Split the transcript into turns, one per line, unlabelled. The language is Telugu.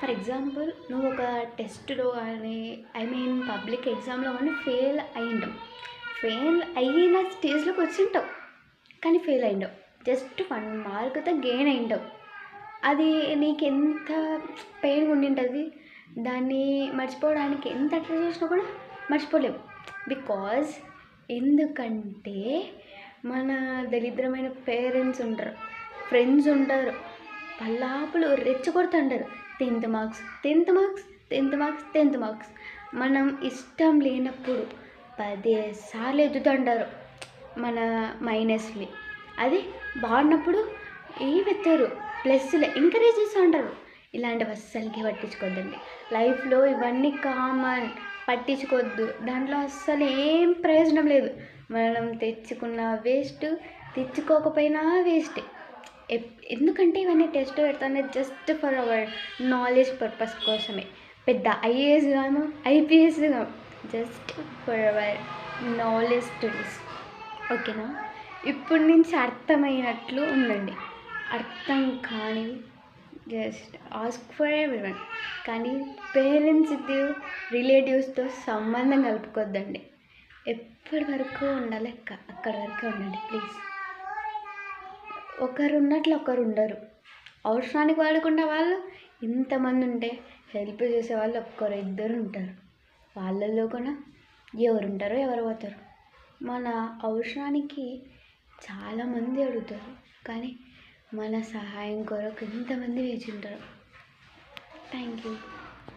ఫర్ ఎగ్జాంపుల్ నువ్వు ఒక టెస్ట్లో కానీ పబ్లిక్ ఎగ్జామ్లో కానీ ఫెయిల్ అయ్యింటావు. ఫెయిల్ అయిన స్టేజ్లోకి వచ్చింటావు కానీ ఫెయిల్ అయ్యింటావు. జస్ట్ 1 మార్కుతో గెయిన్ అయ్యింటావు. అది నీకు ఎంత పెయిన్గా ఉండింటుంది. దాన్ని మర్చిపోవడానికి ఎంత ట్రై చేసినా కూడా మర్చిపోలేవు. బికాజ్ ఎందుకంటే మన దరిద్రమైన పేరెంట్స్ ఉంటారు, ఫ్రెండ్స్ ఉంటారు, పల్లాపులు రెచ్చగొడుతుంటారు. 10th marks. మనం ఇష్టం లేనప్పుడు 10 సార్లు ఎత్తుతుంటారు మన మైనస్ని. అది బాగున్నప్పుడు ఏమెత్తారు, ప్లస్లో ఎంకరేజ్ చేస్తూ ఉంటారు. ఇలాంటివి అస్సలకి పట్టించుకోవద్దండి. లైఫ్లో ఇవన్నీ కామన్, పట్టించుకోవద్దు. దాంట్లో అస్సలు ఏం ప్రయోజనం లేదు. మనం తెచ్చుకున్న వేస్ట్, తెచ్చుకోకపోయినా వేస్టే. ఎందుకంటే ఇవన్నీ టెస్ట్ పెడతానే just for our knowledge purpose కోసమే. పెద్ద ఐఏఎస్ గాను ఐపీఎస్ గాను, just for our knowledge studies. ఓకేనా? ఇప్పటి నుంచి అర్థమైనట్లు ఉండండి. అర్థం కాని జస్ట్ ఆస్క్ ఫర్ ఎవ్రీవన్. కానీ పేరెంట్స్తో, రిలేటివ్స్తో సంబంధం కలుపుకోవద్దండి. ఎప్పటి వరకు ఉండాలి అక్కడి వరకే ఉండండి ప్లీజ్. ఒకరు ఉన్నట్లు ఒకరు ఉండరు. అవసరానికి వాడుకున్న వాళ్ళు ఇంతమంది ఉంటే హెల్ప్ చేసే వాళ్ళు 1-2 ఉంటారు. వాళ్ళల్లో కూడా ఎవరు ఉంటారో ఎవరు పోతారు. మన అవసరానికి చాలామంది అడుగుతారు, కానీ మన సహాయం కొరకు ఎంతమంది వేచి ఉంటారు. Thank you.